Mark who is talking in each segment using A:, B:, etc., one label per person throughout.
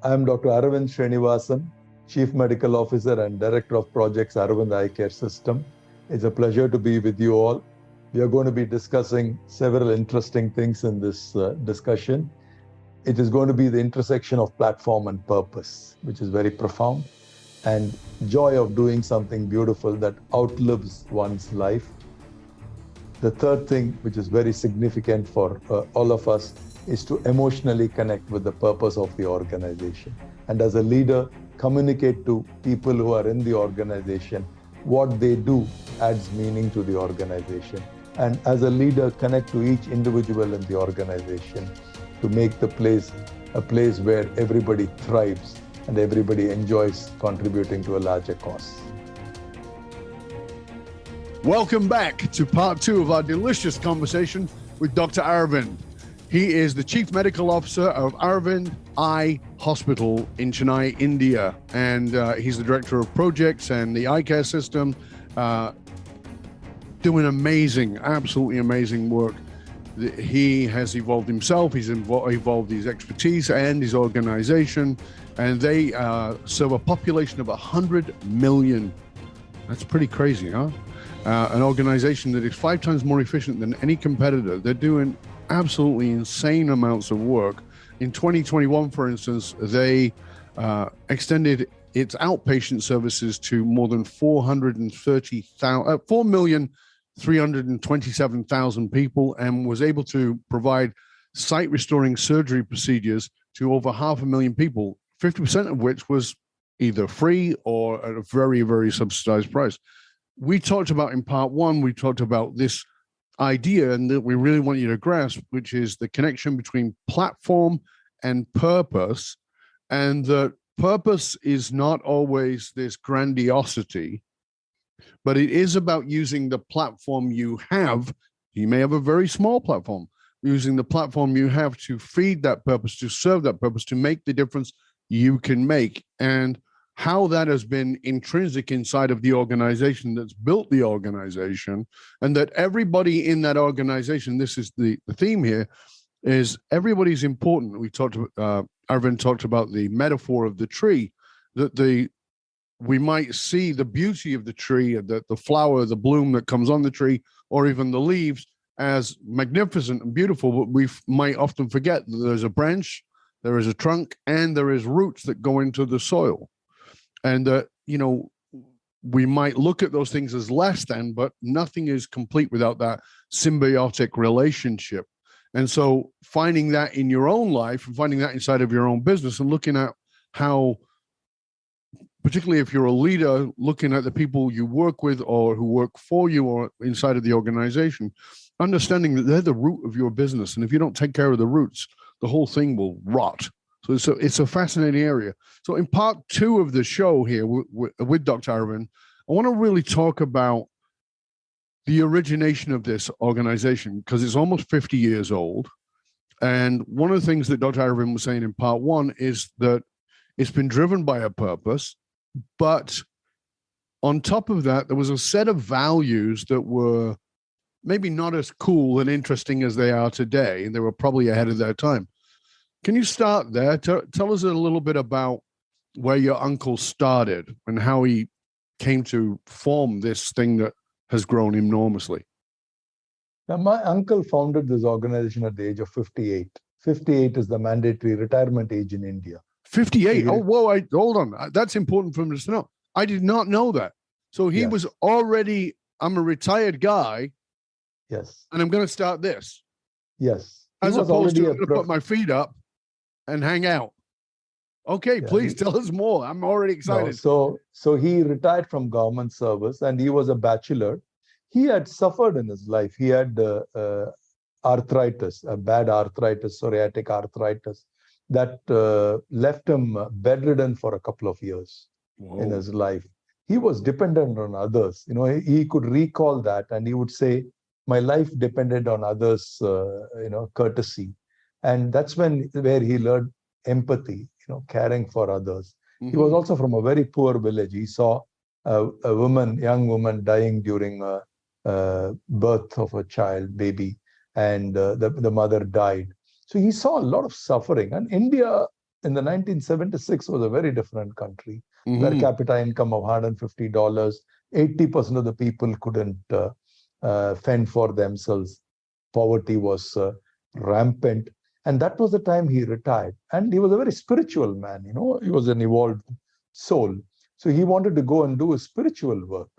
A: I am Dr. Aravind Srinivasan, Chief Medical Officer and Director of Projects, Aravind Eye Care System. It's a pleasure to be with you all. We are going to be discussing several interesting things in this discussion. It is going to be the intersection of platform and purpose, which is very profound, and joy of doing something beautiful that outlives one's life. The third thing, which is very significant for all of us, is to emotionally connect with the purpose of the organization. And as a leader, communicate to people who are in the organization what they do adds meaning to the organization. And as a leader, connect to each individual in the organization to make the place a place where everybody thrives and everybody enjoys contributing to a larger cause.
B: Welcome back to part 2 of our delicious conversation with Dr. Aravind. He is the Chief Medical Officer of Aravind Eye Hospital in Chennai, India. And he's the Director of Projects and the Eye Care System, doing amazing, absolutely amazing work. He has evolved himself, he's evolved his expertise and his organization, and they serve a population of 100 million. That's pretty crazy, huh? An organization that is 5 times more efficient than any competitor. They're doing absolutely insane amounts of work. In 2021, for instance, they extended its outpatient services to more than 4,327,000 people, and was able to provide sight-restoring surgery procedures to over 500,000 people, 50% of which was either free or at a very, very subsidized price. We talked about in part 1, we talked about this idea, and that we really want you to grasp, which is the connection between platform and purpose, and that purpose is not always this grandiosity, but it is about using the platform you have. You may have a very small platform, using the platform you have to feed that purpose, to serve that purpose, to make the difference you can make. And how that has been intrinsic inside of the organization that's built the organization, and that everybody in that organization, this is the theme here, is everybody's important. We talked about, Aravind talked about the metaphor of the tree, that we might see the beauty of the tree, the flower, the bloom that comes on the tree, or even the leaves as magnificent and beautiful, but we might often forget that there's a branch, there is a trunk, and there is roots that go into the soil. And, we might look at those things as less than, but nothing is complete without that symbiotic relationship. And so finding that in your own life and finding that inside of your own business, and looking at how, particularly if you're a leader, looking at the people you work with or who work for you or inside of the organization, understanding that they're the root of your business. And if you don't take care of the roots, the whole thing will rot. So it's a fascinating area. So in part 2 of the show here with Dr. Aravind, I want to really talk about the origination of this organization, because it's almost 50 years old. And one of the things that Dr. Aravind was saying in part 1 is that it's been driven by a purpose, but on top of that, there was a set of values that were maybe not as cool and interesting as they are today, and they were probably ahead of their time. Can you start there? Tell us a little bit about where your uncle started and how he came to form this thing that has grown enormously.
A: Now, my uncle founded this organization at the age of 58. 58 is the mandatory retirement age in India.
B: 58? Oh, whoa, hold on. That's important for me to know. I did not know that. So he was already, I'm a retired guy.
A: Yes.
B: And I'm going to start this.
A: Yes.
B: As opposed to I'm going to put my feet up and hang out. Okay, please tell us more. I'm already excited.
A: No, so he retired from government service, and he was a bachelor. He had suffered in his life. He had arthritis, a bad arthritis, psoriatic arthritis, that left him bedridden for a couple of years in his life. He was dependent on others. He could recall that, and he would say, my life depended on others, courtesy. And that's where he learned empathy, caring for others. Mm-hmm. He was also from a very poor village. He saw a young woman dying during birth of a child, baby, and the mother died. So he saw a lot of suffering. And India in the 1976 was a very different country. Per capita income of $150. 80% of the people couldn't fend for themselves. Poverty was rampant. And that was the time he retired. And he was a very spiritual man, he was an evolved soul. So he wanted to go and do his spiritual work.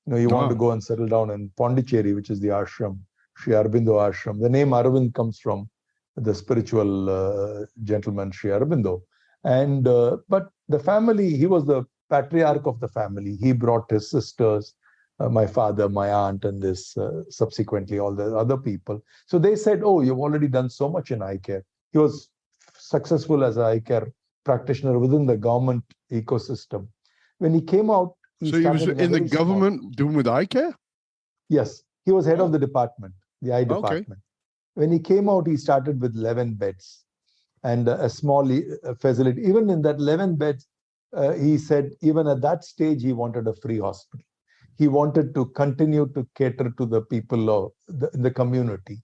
A: He wanted to go and settle down in Pondicherry, which is the ashram, Sri Aurobindo ashram. The name Aravind comes from the spiritual gentleman, Sri Aurobindo. And but the family, he was the patriarch of the family. He brought his sisters, my father, my aunt, and this subsequently all the other people. So they said, oh, you've already done so much in eye care. He was successful as an eye care practitioner within the government ecosystem. When he came out,
B: he was in the government doing with eye care?
A: Yes, he was head of the department, the eye department.
B: Okay.
A: When he came out, he started with 11 beds and a small facility. Even in that 11 beds, he said, even at that stage, he wanted a free hospital. He wanted to continue to cater to the people in the community.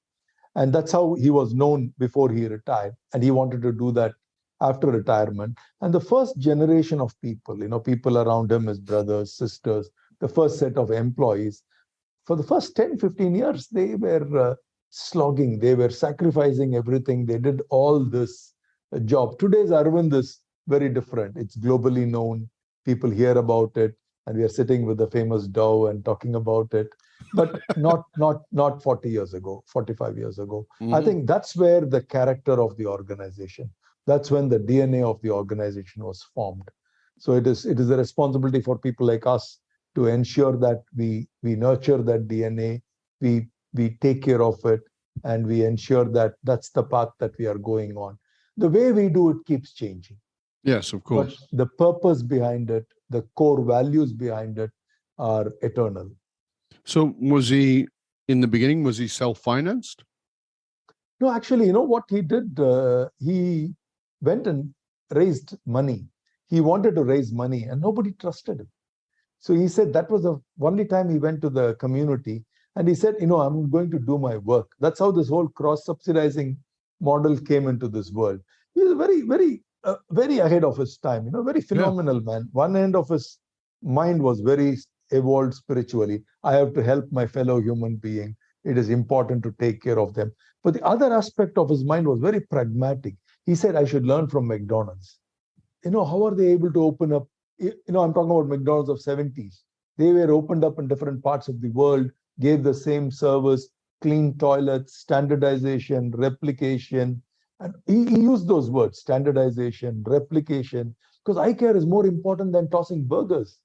A: And that's how he was known before he retired. And he wanted to do that after retirement. And the first generation of people, people around him, his brothers, sisters, the first set of employees, for the first 10, 15 years, they were slogging. They were sacrificing everything. They did all this job. Today's Aravind is very different. It's globally known. People hear about it. And we are sitting with the famous Dow and talking about it, but not 40 years ago, 45 years ago. I think that's where the character of the organization, that's when the DNA of the organization was formed. So it is a responsibility for people like us to ensure that we nurture that DNA, we take care of it, and we ensure that that's the path that we are going on. The way we do it keeps changing.
B: Yes, of course.
A: But the purpose behind it, the core values behind it are eternal.
B: So was he, in the beginning, was he self-financed?
A: No, actually, what he did? He went and raised money. He wanted to raise money and nobody trusted him. So he said that was the only time he went to the community and he said, I'm going to do my work. That's how this whole cross-subsidizing model came into this world. He was very, very very ahead of his time, very phenomenal man. One end of his mind was very evolved spiritually. I have to help my fellow human being. It is important to take care of them. But the other aspect of his mind was very pragmatic. He said, I should learn from McDonald's. How are they able to open up? I'm talking about McDonald's of 70s. They were opened up in different parts of the world, gave the same service, clean toilets, standardization, replication. And he used those words, standardization, replication, because eye care is more important than tossing burgers.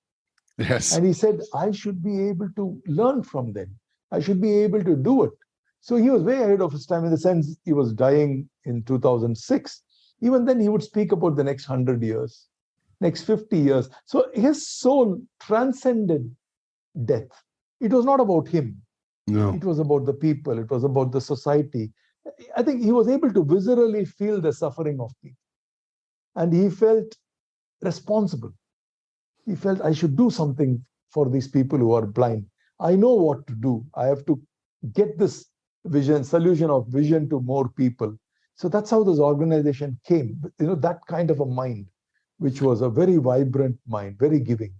B: Yes.
A: And he said, I should be able to learn from them. I should be able to do it. So he was way ahead of his time in the sense he was dying in 2006. Even then, he would speak about the next 100 years, next 50 years. So his soul transcended death. It was not about him.
B: No.
A: It was about the people. It was about the society. I think he was able to viscerally feel the suffering of people. And he felt responsible. He felt, I should do something for these people who are blind. I know what to do. I have to get this solution of vision to more people. So that's how this organization came. That kind of a mind, which was a very vibrant mind, very giving.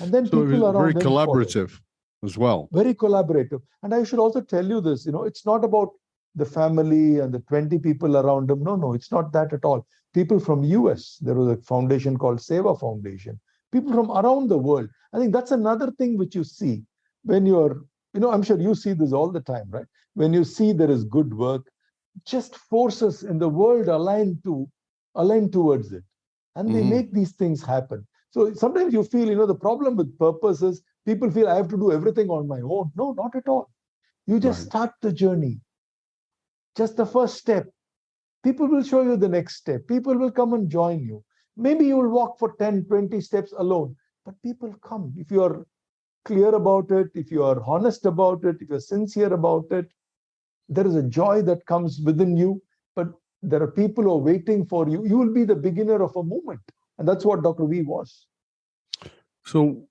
A: And then
B: so
A: people around
B: very collaborative as well.
A: Very collaborative. And I should also tell you this, it's not about the family and the 20 people around him. No, it's not that at all. People from US, there was a foundation called Seva Foundation. People from around the world. I think that's another thing which you see when you're, I'm sure you see this all the time, right? When you see there is good work, just forces in the world align towards it. And they make these things happen. So sometimes you feel, the problem with purpose is people feel I have to do everything on my own. No, not at all. You just start the journey. Just the first step. People will show you the next step. People will come and join you. Maybe you will walk for 10, 20 steps alone, but people come. If you are clear about it, if you are honest about it, if you're sincere about it, there is a joy that comes within you, but there are people who are waiting for you. You will be the beginner of a movement. And that's what Dr. V was.
B: So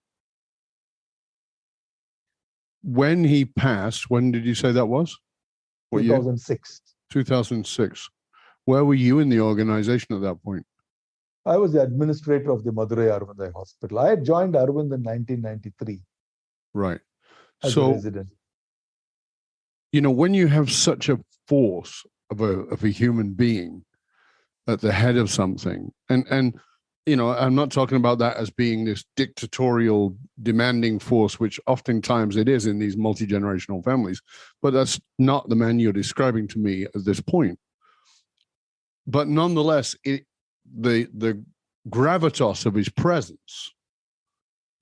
B: when he passed, when did you say that was?
A: What 2006.
B: Year? 2006. Where were you in the organization at that point?
A: I was the administrator of the Madurai Aravind Eye Hospital. I had joined Aravind in 1993
B: Right.
A: as a resident.
B: When you have such a force of a human being at the head of something, and I'm not talking about that as being this dictatorial, demanding force, which oftentimes it is in these multi-generational families, but that's not the man you're describing to me at this point. But nonetheless, the gravitas of his presence,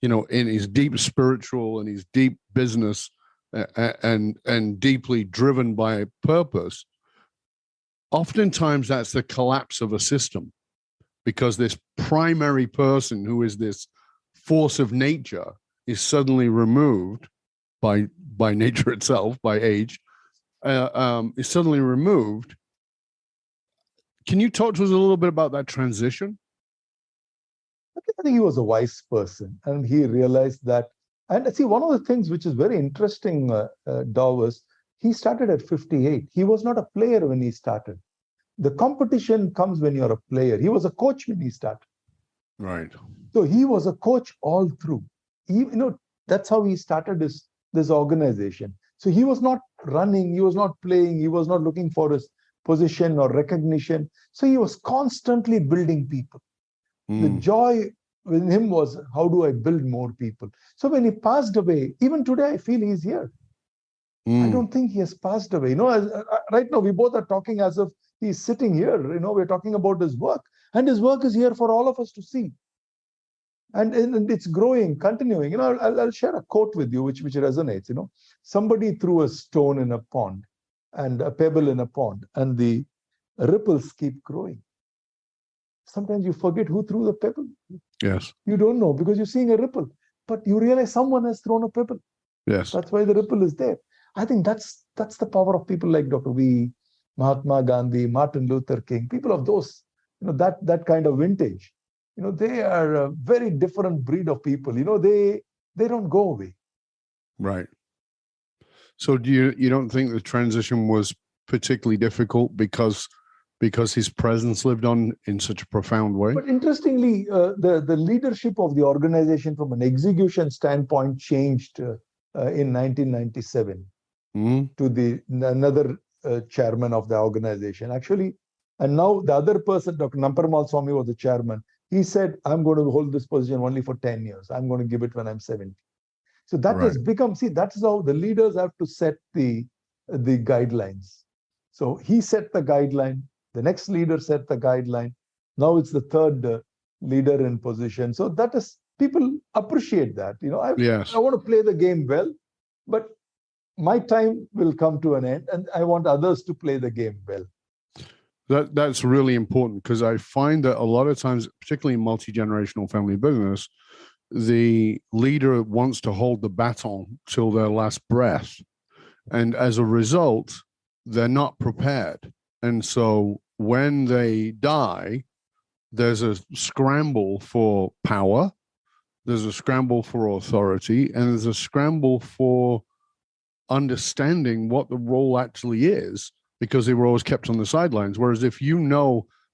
B: in his deep spiritual and his deep business and deeply driven by purpose, oftentimes that's the collapse of a system, because this primary person who is this force of nature is suddenly removed by nature itself, by age, is suddenly removed. Can you talk to us a little bit about that transition?
A: I think he was a wise person, and he realized that. And see, one of the things which is very interesting, Dow, was he started at 58. He was not a player when he started. The competition comes when you're a player. He was a coach when he started.
B: Right.
A: So he was a coach all through. That's how he started this organization. So he was not running, he was not playing, he was not looking for his position or recognition. So he was constantly building people. The joy with him was, how do I build more people? So when he passed away, even today, I feel he's here. I don't think he has passed away. Right now, we both are talking as if he's sitting here. We're talking about his work. And his work is here for all of us to see. And it's growing, continuing. I'll share a quote with you, which resonates. Somebody threw a stone in a pond and a pebble in a pond, and the ripples keep growing. Sometimes you forget who threw the pebble.
B: Yes.
A: You don't know because you're seeing a ripple, but you realize someone has thrown a pebble.
B: Yes.
A: That's why the ripple is there. I think that's the power of people like Dr. V, Mahatma Gandhi, Martin Luther King, people of those, that kind of vintage. They are a very different breed of people. They don't go away.
B: Right. So you don't think the transition was particularly difficult because his presence lived on in such a profound way?
A: But interestingly, the leadership of the organization from an execution standpoint changed in 1997 to another chairman of the organization. Actually, and now the other person, Dr. Namparamal Swami, was the chairman. He said, I'm going to hold this position only for 10 years. I'm going to give it when I'm 70. So that has become, that's how the leaders have to set the guidelines. So he set the guideline. The next leader set the guideline. Now it's the third leader in position. So that is, people appreciate that. I want to play the game well, but my time will come to an end, and I want others to play the game well.
B: That's really important, because I find that a lot of times, particularly in multi-generational family business, the leader wants to hold the baton till their last breath. And as a result, they're not prepared. And so when they die, there's a scramble for power, there's a scramble for authority, and there's a scramble for understanding what the role actually is, because they were always kept on the sidelines. Whereas if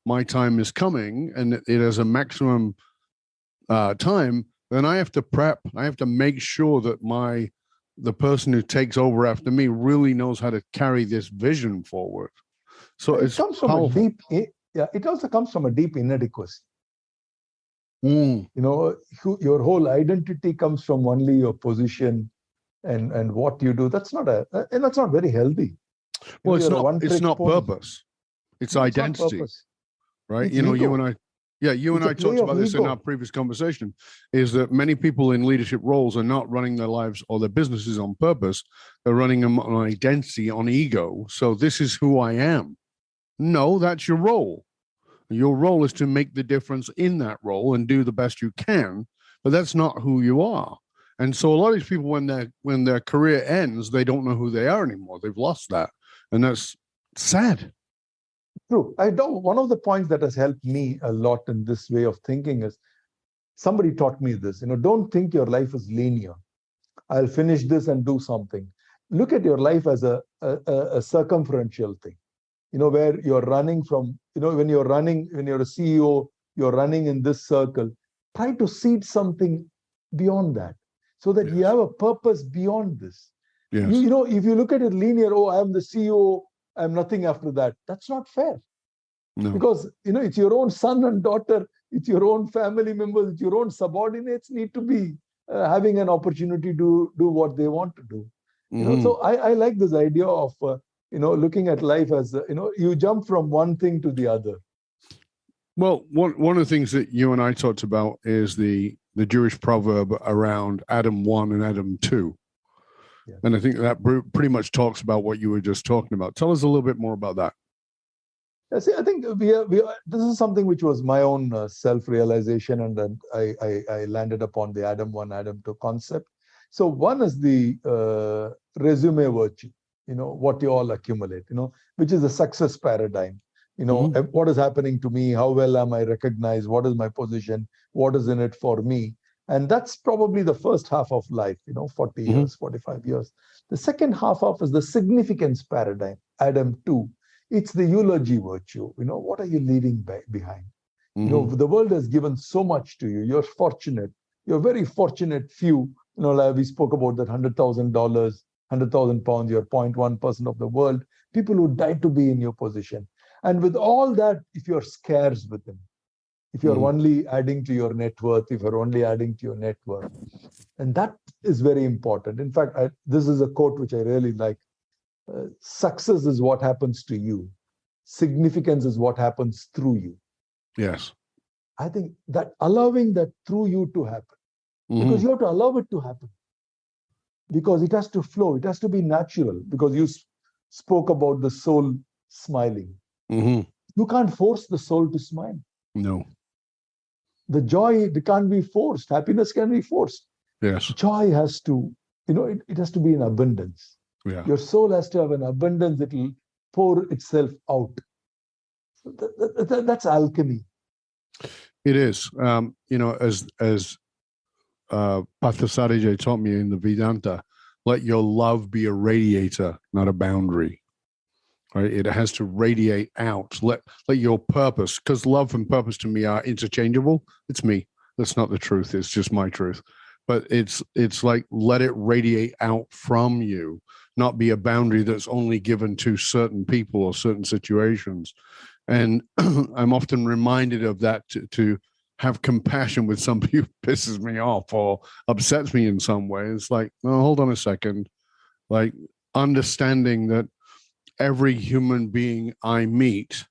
B: my time is coming and it has a maximum time, then I have to prep. I have to make sure that the person who takes over after me really knows how to carry this vision forward. So it comes from powerful.
A: It also comes from a deep inadequacy. Your whole identity comes from only your position and what you do. That's not very healthy.
B: Well, it's not purpose. It's identity. Not purpose. Right?
A: It's ego.
B: You and I talked about this in our previous conversation, is that many people in leadership roles are not running their lives or their businesses on purpose. They're running them on identity, on ego. So this is who I am. No, that's your role. Your role is to make the difference in that role and do the best you can, but that's not who you are. And so a lot of these people, when their career ends, they don't know who they are anymore. They've lost that. And that's sad.
A: True. One of the points that has helped me a lot in this way of thinking is, somebody taught me this, don't think your life is linear. I'll finish this and do something. Look at your life as a circumferential thing, where you're running from, when you're a CEO, you're running in this circle. Try to seed something beyond that so that you have a purpose beyond this.
B: Yes.
A: You know, if you look at it linear, oh, I am the CEO, I'm nothing after that. That's not fair.
B: No.
A: Because, you know, it's your own son and daughter, it's your own family members, it's your own subordinates need to be having an opportunity to do what they want to do. You know, so I like this idea of, you know, looking at life as, you know, you jump from one thing to the other.
B: Well, one of the things that you and I talked about is the Jewish proverb around Adam 1 and Adam 2. Yeah. And I think that pretty much talks about what you were just talking about. Tell us a little bit more about that.
A: Yeah, see, I think this is something which was my own self-realization, and then I landed upon the Adam 1, Adam 2 concept. So one is the resume virtue, you know, what you all accumulate, you know, which is a success paradigm. You know, what is happening to me? How well am I recognized? What is my position? What is in it for me? And that's probably the first half of life, you know, 40 years, 45 years. The second half of is the significance paradigm, Adam 2. It's the eulogy virtue. You know, what are you leaving behind? You know, the world has given so much to you. You're fortunate. You're very fortunate few. You know, like we spoke about that $100,000, 100,000 pounds, you're 0.1% of the world. People who died to be in your position. And with all that, if you're scarce with them, if you're only adding to your net worth, if you're only adding to your net worth, and that is very important. In fact, this is a quote which I really like. Success is what happens to you. Significance is what happens through you.
B: Yes.
A: I think that allowing that through you to happen, because you have to allow it to happen, because it has to flow. It has to be natural, because you spoke about the soul smiling. You can't force the soul to smile.
B: No.
A: The joy, it can't be forced. Happiness can be forced.
B: Yes.
A: Joy has to, you know, it has to be in abundance.
B: Yeah.
A: Your soul has to have an abundance that will pour itself out. So that's alchemy.
B: It is. You know, as Parthasarathy taught me in the Vedanta, let your love be a radiator, not a boundary. Right? It has to radiate out. Let your purpose, because love and purpose to me are interchangeable. It's me. That's not the truth. It's just my truth. But it's like, let it radiate out from you, not be a boundary that's only given to certain people or certain situations. And I'm often reminded of that to have compassion with somebody who pisses me off or upsets me in some way. It's like, well, hold on a second. Like, understanding that every human being I meet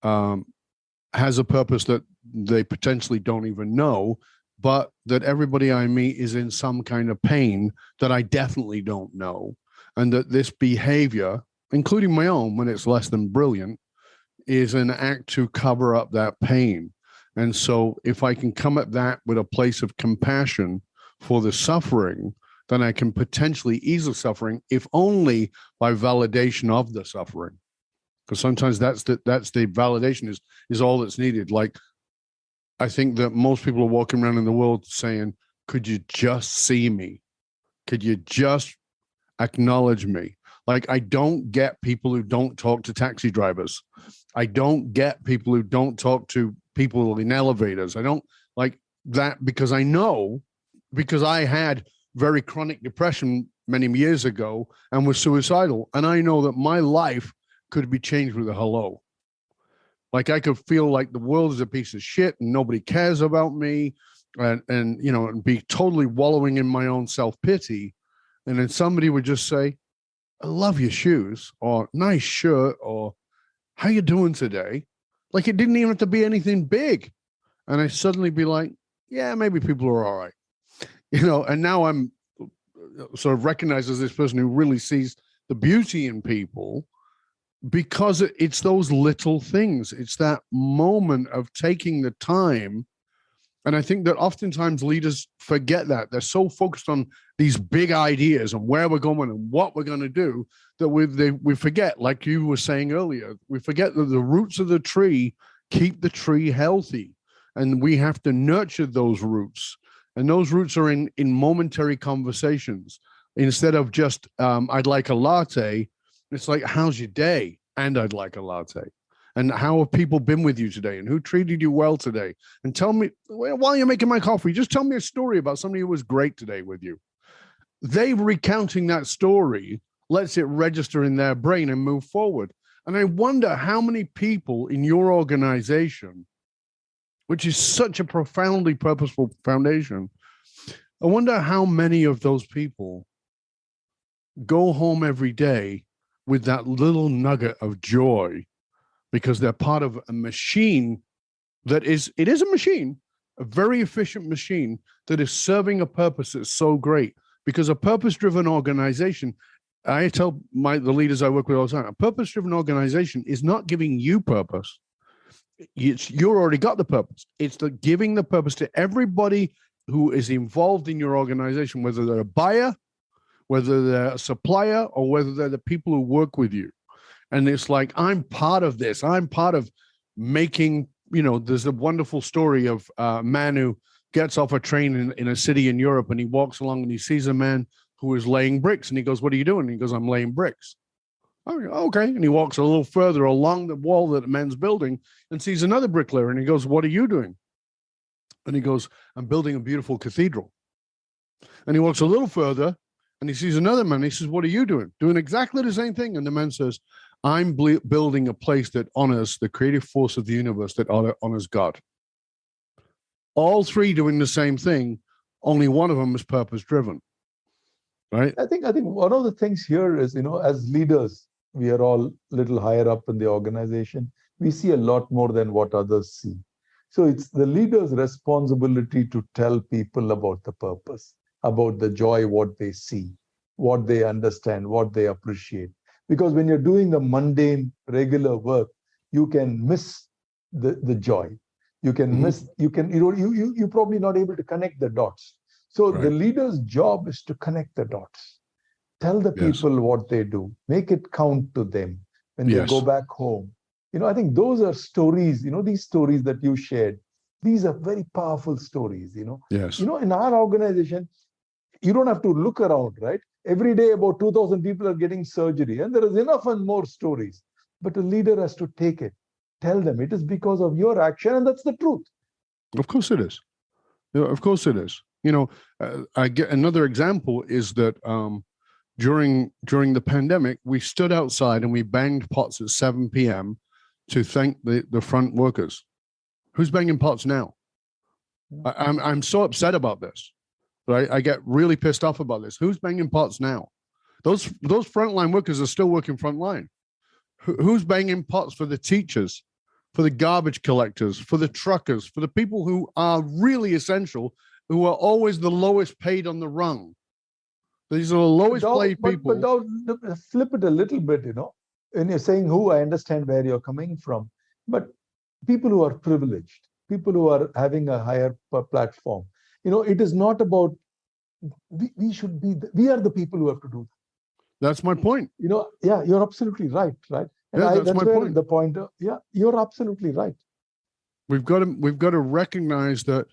B: has a purpose that they potentially don't even know, but that everybody I meet is in some kind of pain that I definitely don't know. And that this behavior, including my own when it's less than brilliant, is an act to cover up that pain. And so if I can come at that with a place of compassion for the suffering, then I can potentially ease the suffering, if only by validation of the suffering. Because sometimes that's the validation is all that's needed. Like, I think that most people are walking around in the world saying, could you just see me? Could you just acknowledge me? Like, I don't get people who don't talk to taxi drivers. I don't get people who don't talk to people in elevators. I don't like that, because I know, because I had very chronic depression many years ago and was suicidal. And I know that my life could be changed with a hello. Like, I could feel like the world is a piece of shit and nobody cares about me, and you know, and be totally wallowing in my own self-pity. And then somebody would just say, I love your shoes, or nice shirt, or how you doing today? Like, it didn't even have to be anything big. And I suddenly be like, yeah, maybe people are all right. You know, and now I'm sort of recognized as this person who really sees the beauty in people, because it's those little things. It's that moment of taking the time. And I think that oftentimes leaders forget that. They're so focused on these big ideas and where we're going and what we're going to do that we forget, like you were saying earlier, we forget that the roots of the tree keep the tree healthy. And we have to nurture those roots. And those roots are in momentary conversations. Instead of just, I'd like a latte, it's like, how's your day? And I'd like a latte. And how have people been with you today? And who treated you well today? And tell me, while you're making my coffee, just tell me a story about somebody who was great today with you. They recounting that story lets it register in their brain and move forward. And I wonder how many people in your organization, which is such a profoundly purposeful foundation, I wonder how many of those people go home every day with that little nugget of joy because they're part of a machine it is a machine, a very efficient machine that is serving a purpose that's so great. Because a purpose-driven organization, I tell the leaders I work with all the time, a purpose-driven organization is not giving you purpose. You've already got the purpose. It's giving the purpose to everybody who is involved in your organization, whether they're a buyer, whether they're a supplier, or whether they're the people who work with you. And it's like, I'm part of this. I'm part of making, there's a wonderful story of a man who gets off a train in a city in Europe, and he walks along and he sees a man who is laying bricks. And he goes, "What are you doing?" And he goes, "I'm laying bricks." Oh, okay. And he walks a little further along the wall that the man's building and sees another bricklayer. And he goes, "What are you doing?" And he goes, "I'm building a beautiful cathedral." And he walks a little further and he sees another man. He says, "What are you doing?" Doing exactly the same thing. And the man says, "I'm building a place that honors the creative force of the universe, that honors God." All three doing the same thing, only one of them is purpose-driven, right?
A: I think one of the things here is, as leaders, we are all a little higher up in the organization. We see a lot more than what others see. So it's the leader's responsibility to tell people about the purpose, about the joy, what they see, what they understand, what they appreciate. Because when you're doing the mundane, regular work, you can miss the joy. You can miss, you're probably not able to connect the dots. So the leader's job is to connect the dots. Tell the people what they do. Make it count to them when they go back home. I think those are stories, these stories that you shared. These are very powerful stories,
B: Yes.
A: In our organization, you don't have to look around, right? Every day, about 2,000 people are getting surgery, and there is enough and more stories. But a leader has to take it. Tell them it is because of your action, and that's the truth.
B: Of course it is. Of course it is. I get another example is that during the pandemic, we stood outside and we banged pots at 7 p.m. to thank the front workers. Who's banging pots now? I'm so upset about this. Right? I get really pissed off about this. Who's banging pots now? Those frontline workers are still working frontline. Who's banging pots for the teachers, for the garbage collectors, for the truckers, for the people who are really essential, who are always the lowest paid on the rung? These are the lowest paid people.
A: But flip it a little bit, When you're saying who, I understand where you're coming from. But people who are privileged, people who are having a higher platform, it is not about, we are the people who have to do that.
B: That's my point.
A: You're absolutely right. And
B: that's my point.
A: The point, you're absolutely right.
B: We've got to recognize that,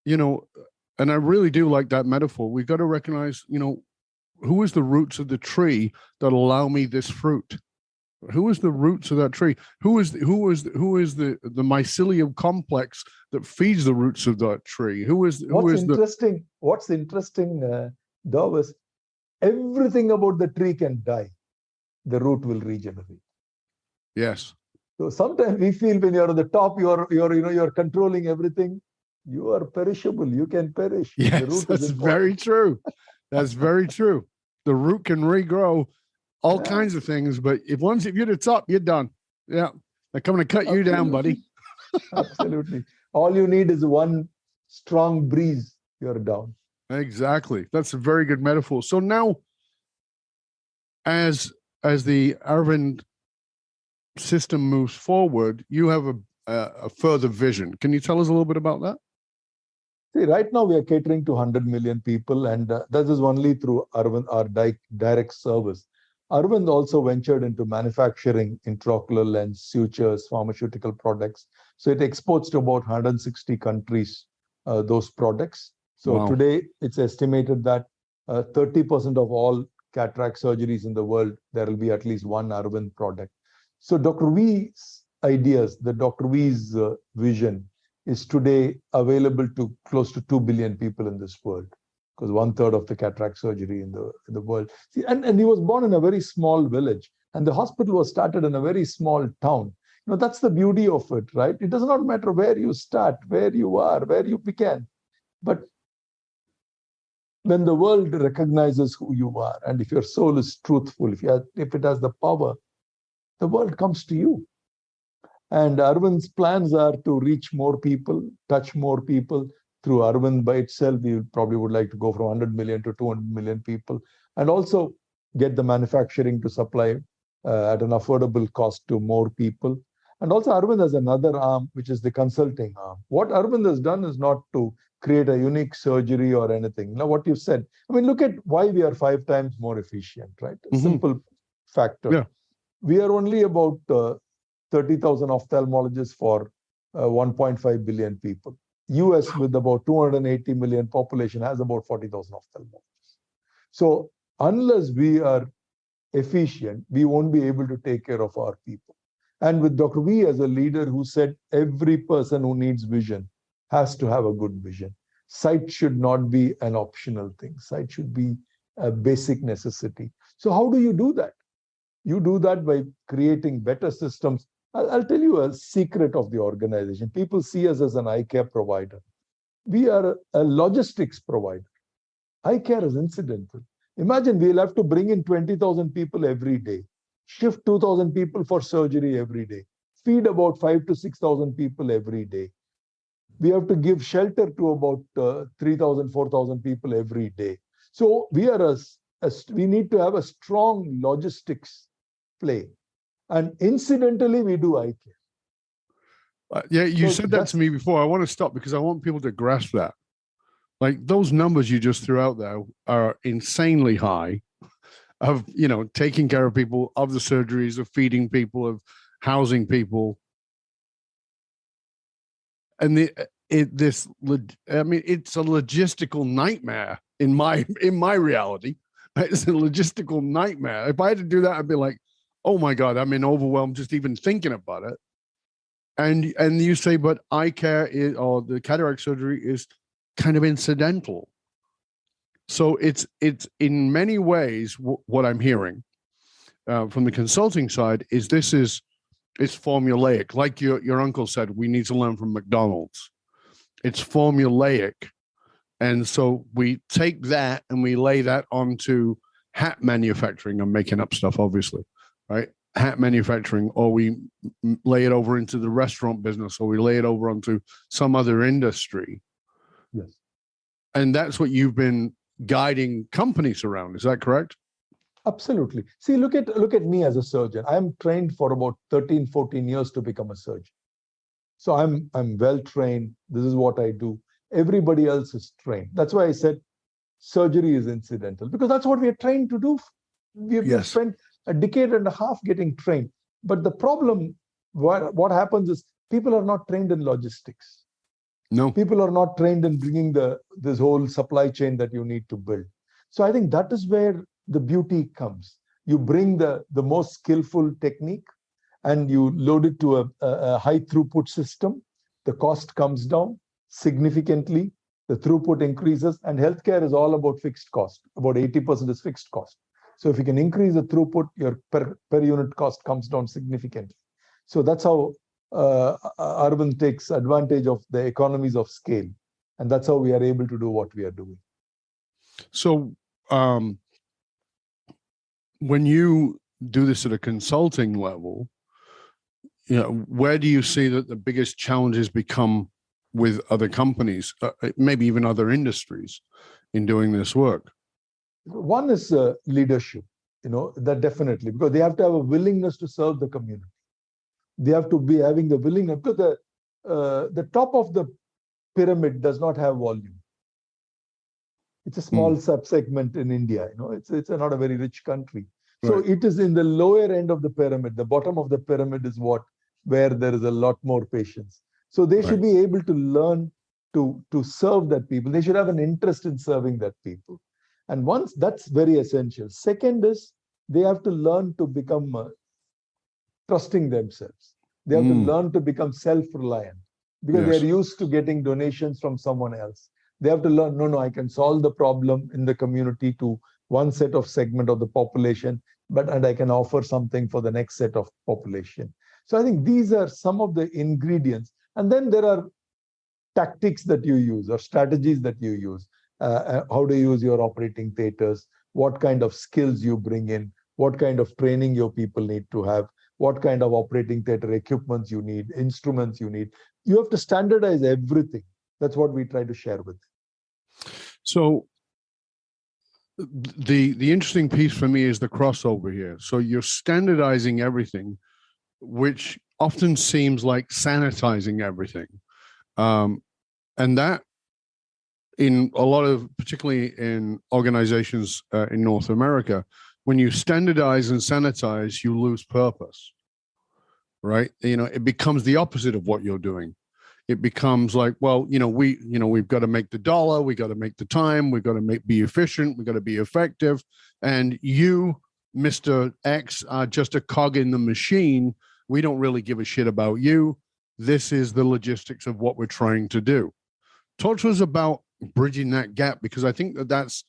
B: and I really do like that metaphor. We've got to recognize, who is the roots of the tree that allow me this fruit? Who is the roots of that tree? Who is the mycelium complex that feeds the roots of that tree?
A: What's interesting, Dov, is everything about the tree can die. The root will regenerate.
B: Yes.
A: So sometimes we feel when you're at the top, you're controlling everything. You are perishable. You can perish.
B: Yes, that's very true. That's very true. The root can regrow all kinds of things, but if you're the top, you're done. Yeah, they're coming to cut you down, buddy.
A: Absolutely. All you need is one strong breeze. You're down.
B: Exactly. That's a very good metaphor. So now, as the Aravind system moves forward, you have a further vision. Can you tell us a little bit about that?
A: See, right now we are catering to 100 million people, and that is only through Aravind, our direct service. Aravind also ventured into manufacturing intraocular lens, sutures, pharmaceutical products. So it exports to about 160 countries, those products. So today it's estimated that 30% of all cataract surgeries in the world, there will be at least one Aravind product. So Dr. V ideas, the Dr. V's vision is today available to close to 2 billion people in this world, because 1/3 of the cataract surgery in the world. See, and he was born in a very small village, and the hospital was started in a very small town. That's the beauty of it, right? It does not matter where you start, where you are, where you began. But when the world recognizes who you are, and if your soul is truthful, if it has the power, the world comes to you. And Arvind's plans are to reach more people, touch more people. Through Aravind by itself, we probably would like to go from 100 million to 200 million people, and also get the manufacturing to supply at an affordable cost to more people. And also Aravind has another arm, which is the consulting arm. What Aravind has done is not to create a unique surgery or anything. Now, what you said, look at why we are 5 times more efficient, right? Simple factor.
B: Yeah.
A: We are only about 30,000 ophthalmologists for 1.5 billion people. US with about 280 million population has about 40,000 ophthalmologists. So unless we are efficient, we won't be able to take care of our people. And with Dr. V as a leader who said every person who needs vision has to have a good vision. Sight should not be an optional thing. Sight should be a basic necessity. So how do you do that? You do that by creating better systems. I'll tell you a secret of the organization. People see us as an eye care provider. We are a logistics provider. Eye care is incidental. Imagine we'll have to bring in 20,000 people every day, shift 2,000 people for surgery every day, feed about 5,000 to 6,000 people every day. We have to give shelter to about 3,000, 4,000 people every day. So we need to have a strong logistics play. And incidentally, we do eye care.
B: Yeah, you said that to me before. I want to stop because I want people to grasp that. Like those numbers you just threw out there are insanely high of, taking care of people, of the surgeries, of feeding people, of housing people. And it's a logistical nightmare in my reality. It's a logistical nightmare. If I had to do that, I'd be like, oh my God, I'm overwhelmed just even thinking about it. And you say, but eye care or the cataract surgery is kind of incidental. So it's in many ways what I'm hearing from the consulting side is it's formulaic. Like your uncle said, we need to learn from McDonald's. It's formulaic. And so we take that and we lay that onto hat manufacturing. I'm making up stuff, obviously, right? Hat manufacturing, or we lay it over into the restaurant business, or we lay it over onto some other industry.
A: Yes.
B: And that's what you've been guiding companies around. Is that correct?
A: Absolutely. See, look at me as a surgeon. I'm trained for about 13, 14 years to become a surgeon. So I'm well trained. This is what I do. Everybody else is trained. That's why I said surgery is incidental, because that's what we are trained to do. We've spent a decade and a half getting trained. But the problem, what happens is people are not trained in logistics.
B: No.
A: People are not trained in bringing this whole supply chain that you need to build. So I think that is where the beauty comes. You bring the most skillful technique and you load it to a high throughput system. The cost comes down significantly. The throughput increases, and healthcare is all about fixed cost. About 80% is fixed cost. So if you can increase the throughput, your per unit cost comes down significantly. So that's how Aravind takes advantage of the economies of scale. And that's how we are able to do what we are doing.
B: So when you do this at a consulting level, where do you see that the biggest challenges become with other companies, maybe even other industries, in doing this work?
A: One is leadership, that definitely, because they have to have a willingness to serve the community. They have to be having the willingness, because the top of the pyramid does not have volume. It's a small subsegment in India. It's not a very rich country. So it is in the lower end of the pyramid. The bottom of the pyramid is where there is a lot more patients. So they should be able to learn to serve that people. They should have an interest in serving that people. And once that's very essential. Second is they have to learn to become trusting themselves. They have to learn to become self-reliant because
B: Yes.
A: they're used to getting donations from someone else. They have to learn, no, I can solve the problem in the community to one set of segment of the population, and I can offer something for the next set of population. So I think these are some of the ingredients. And then there are tactics that you use or strategies that you use. How to use your operating theaters, what kind of skills you bring in, what kind of training your people need to have, what kind of operating theater equipments you need, instruments you need. You have to standardize everything. That's what we try to share with.
B: So the interesting piece for me is the crossover here. So you're standardizing everything, which often seems like sanitizing everything. And that in a lot of, particularly in organizations in North America, when you standardize and sanitize, you lose purpose, right? It becomes the opposite of what you're doing. It becomes like, well, we've got to make the dollar, we got to make the time, we've got to be efficient, we've got to be effective. And you, Mr. X, are just a cog in the machine. We don't really give a shit about you. This is the logistics of what we're trying to do. Talk to us about bridging that gap, because I think that's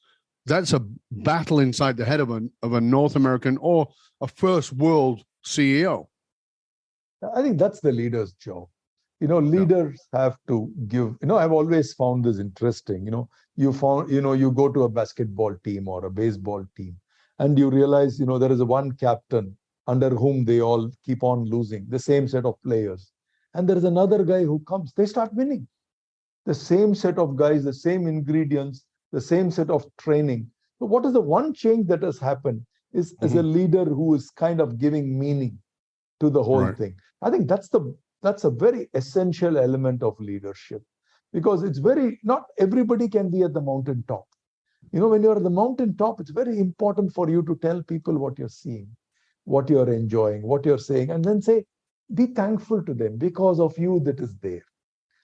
B: a battle inside the head of a North American or a first world CEO.
A: I think that's the leader's job. Leaders have to give, I've always found this interesting. You go to a basketball team or a baseball team and you realize, there is one captain under whom they all keep on losing, the same set of players. And there is another guy who comes, they start winning. The same set of guys, the same ingredients, the same set of training. But what is the one change that has happened is as a leader who is kind of giving meaning to the whole thing. I think that's a very essential element of leadership, because it's not everybody can be at the mountaintop. When you're at the mountaintop, it's very important for you to tell people what you're seeing, what you're enjoying, what you're saying, and then say, be thankful to them because of you that is there.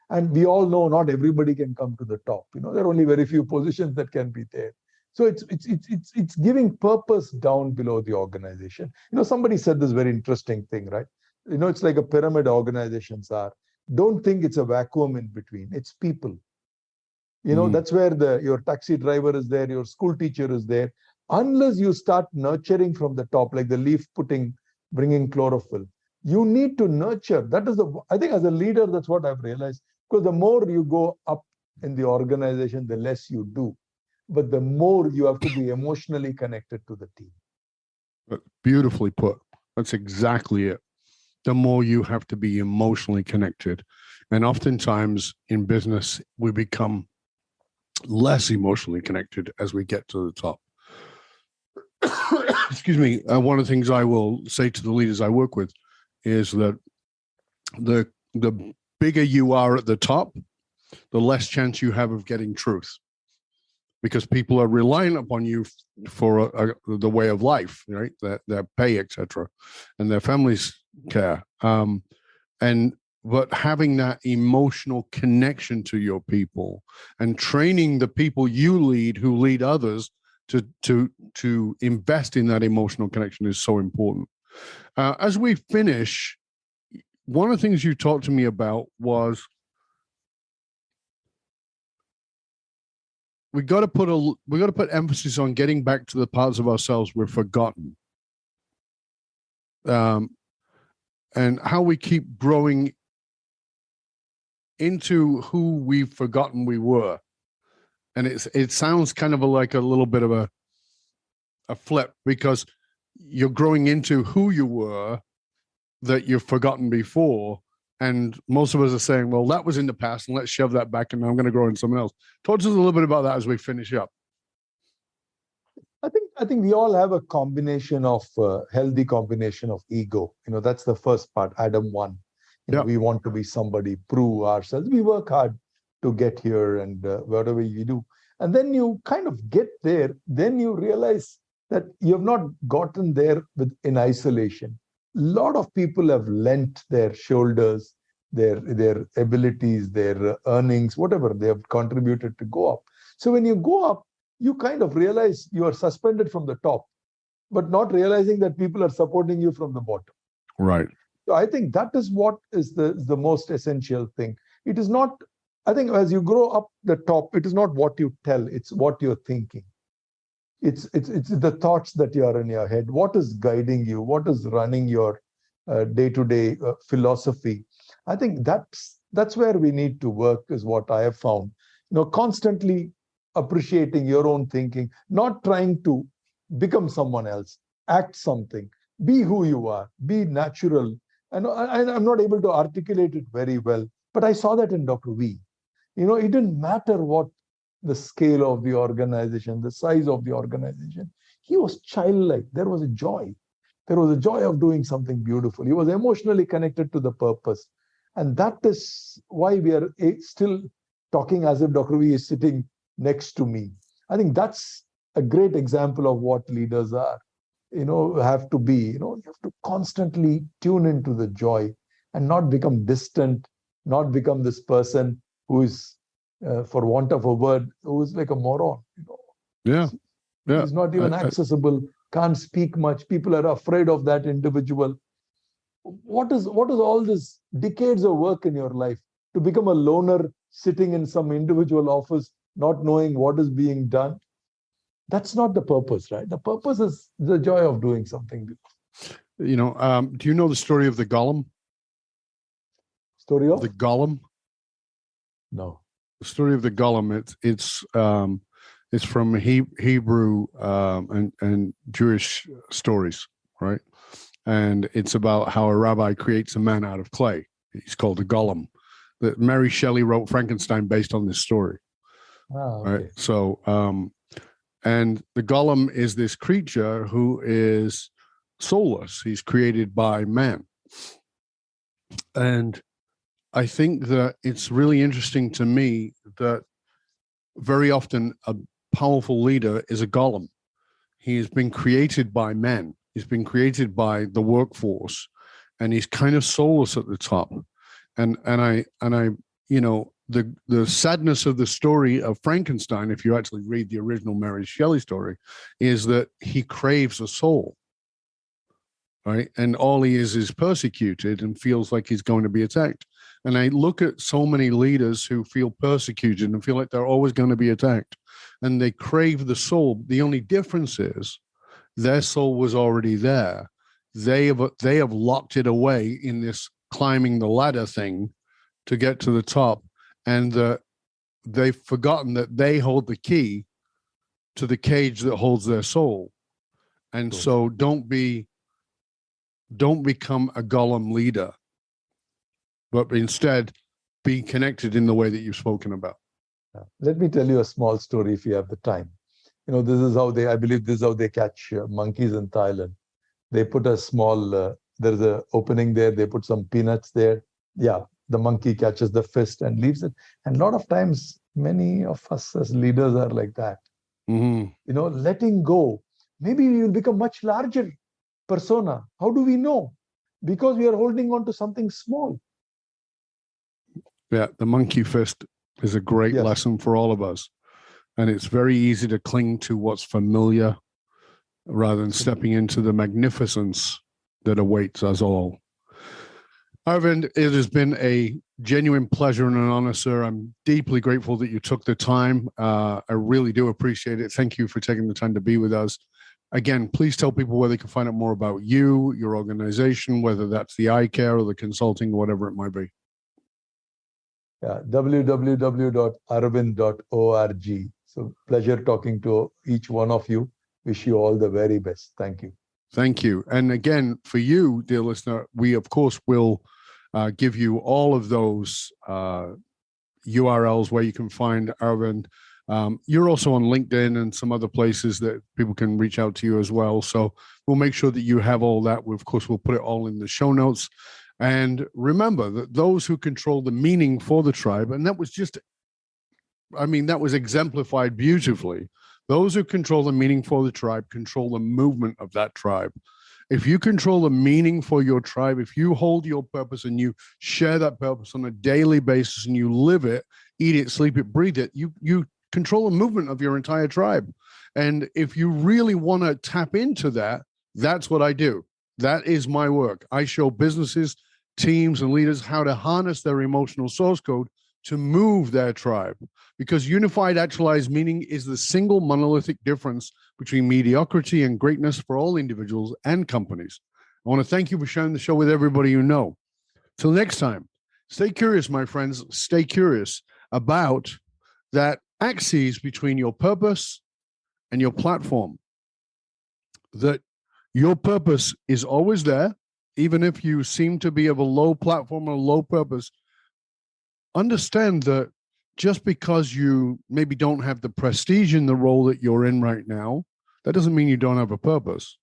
A: And we all know not everybody can come to the top. There are only very few positions that can be there. So it's giving purpose down below the organization. Somebody said this very interesting thing, right? It's like a pyramid organizations are. Don't think it's a vacuum in between. It's people. That's where your taxi driver is there, your school teacher is there. Unless you start nurturing from the top, like the leaf bringing chlorophyll, you need to nurture. That is I think as a leader, that's what I've realized. Because the more you go up in the organization, the less you do. But the more you have to be emotionally connected to the team.
B: Beautifully put. That's exactly it. The more you have to be emotionally connected. And oftentimes in business, we become less emotionally connected as we get to the top. Excuse me. One of the things I will say to the leaders I work with is that the bigger you are at the top, the less chance you have of getting truth, because people are relying upon you for the way of life, right? Their pay, etc., and their families care. But having that emotional connection to your people and training the people you lead who lead others to invest in that emotional connection is so important. As we finish, one of the things you talked to me about was we got to put emphasis on getting back to the parts of ourselves we've forgotten, and how we keep growing into who we've forgotten we were. And it sounds kind of like a little bit of a flip, because you're growing into who you were that you've forgotten before. And most of us are saying, well, that was in the past and let's shove that back and I'm going to grow into someone else. Talk to us a little bit about that as we finish up.
A: I think we all have a combination of healthy combination of ego. That's the first part, Adam 1. We want to be somebody, prove ourselves. We work hard to get here and whatever we do. And then you kind of get there. Then you realize that you have not gotten there in isolation. A lot of people have lent their shoulders, their abilities, their earnings, whatever they have contributed to go up. So when you go up, you kind of realize you are suspended from the top, but not realizing that people are supporting you from the bottom.
B: Right.
A: So I think that is what is the most essential thing. It is not, I think as you grow up the top, it is not what you tell, it's what you're thinking. It's the thoughts that you are in your head. What is guiding you? What is running your day-to-day philosophy? I think that's where we need to work, is what I have found. Constantly appreciating your own thinking, not trying to become someone else, act something, be who you are, be natural. I'm not able to articulate it very well, but I saw that in Dr. V. It didn't matter what the scale of the organization, the size of the organization. He was childlike. There was a joy. There was a joy of doing something beautiful. He was emotionally connected to the purpose. And that is why we are still talking as if Dr. V is sitting next to me. I think that's a great example of what leaders are, have to be. You have to constantly tune into the joy and not become distant, not become this person who is, for want of a word, who is like a moron.
B: Yeah.
A: He's not even accessible, can't speak much. People are afraid of that individual. What is all this decades of work in your life to become a loner sitting in some individual office, not knowing what is being done? That's not the purpose, right? The purpose is the joy of doing something.
B: Do you know the story of the golem?
A: Story of?
B: The golem?
A: No.
B: The story of the golem, it's from Hebrew and Jewish stories, right? And it's about how a rabbi creates a man out of clay. He's called a golem. That Mary Shelley wrote Frankenstein based on this story.
A: Okay.
B: Right? So, and the golem is this creature who is soulless. He's created by man. And I think that it's really interesting to me that very often a powerful leader is a golem. He has been created by men. He's been created by the workforce, and he's kind of soulless at the top. And I, the sadness of the story of Frankenstein, if you actually read the original Mary Shelley story, is that he craves a soul, right? And all he is persecuted and feels like he's going to be attacked. And I look at so many leaders who feel persecuted and feel like they're always going to be attacked, and they crave the soul. The only difference is their soul was already there. They have locked it away in this climbing the ladder thing to get to the top, and they've forgotten that they hold the key to the cage that holds their soul. And so don't become a golem leader, but instead be connected in the way that you've spoken about.
A: Let me tell you a small story if you have the time. This is how I believe this is how they catch monkeys in Thailand. They put a small, there's an opening there, they put some peanuts there. Yeah, the monkey catches the fist and leaves it. And a lot of times, many of us as leaders are like that.
B: Mm-hmm.
A: Letting go. Maybe we will become much larger persona. How do we know? Because we are holding on to something small.
B: Yeah, the monkey fist is a great lesson for all of us. And it's very easy to cling to what's familiar rather than stepping into the magnificence that awaits us all. Aravind, it has been a genuine pleasure and an honor, sir. I'm deeply grateful that you took the time. I really do appreciate it. Thank you for taking the time to be with us. Again, please tell people where they can find out more about you, your organization, whether that's the eye care or the consulting, whatever it might be.
A: Yeah, www.aravind.org. So pleasure talking to each one of you. Wish you all the very best. Thank you.
B: Thank you. And again, for you, dear listener, we, of course, will give you all of those URLs where you can find Aravind. You're also on LinkedIn and some other places that people can reach out to you as well. So we'll make sure that you have all that. Of course, we'll put it all in the show notes. And remember that those who control the meaning for the tribe, and that was that was exemplified beautifully. Those who control the meaning for the tribe control the movement of that tribe. If you control the meaning for your tribe, if you hold your purpose and you share that purpose on a daily basis and you live it, eat it, sleep it, breathe it, you control the movement of your entire tribe. And if you really want to tap into that, that's what I do. That is my work. I show businesses, teams, and leaders how to harness their emotional source code to move their tribe, because unified actualized meaning is the single monolithic difference between mediocrity and greatness for all individuals and companies. I want to thank you for sharing the show with everybody you know. Till next time, stay curious, my friends. Stay curious about that axis between your purpose and your platform. That your purpose is always there, even if you seem to be of a low platform or low purpose. Understand that just because you maybe don't have the prestige in the role that you're in right now, that doesn't mean you don't have a purpose.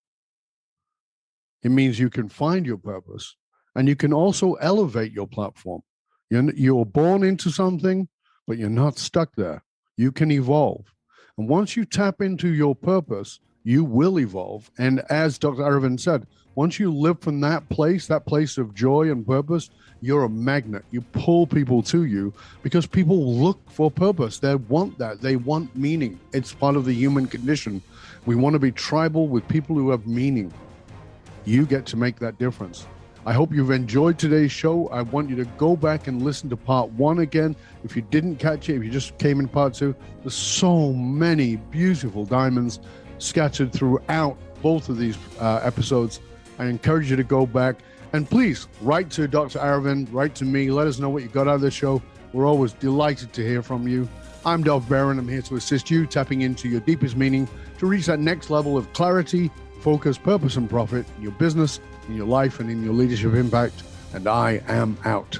B: It means you can find your purpose, and you can also elevate your platform. You're born into something, but you're not stuck there. You can evolve. And once you tap into your purpose, you will evolve. And as Dr. Aravind said, once you live from that place of joy and purpose, you're a magnet. You pull people to you because people look for purpose. They want that. They want meaning. It's part of the human condition. We want to be tribal with people who have meaning. You get to make that difference. I hope you've enjoyed today's show. I want you to go back and listen to part 1 again. If you didn't catch it, if you just came in part 2, there's so many beautiful diamonds scattered throughout both of these episodes. I encourage you to go back, and please write to Dr. Aravind, write to me. Let us know what you got out of the show. We're always delighted to hear from you. I'm Dov Barron. I'm here to assist you tapping into your deepest meaning to reach that next level of clarity, focus, purpose, and profit in your business, in your life, and in your leadership impact. And I am out.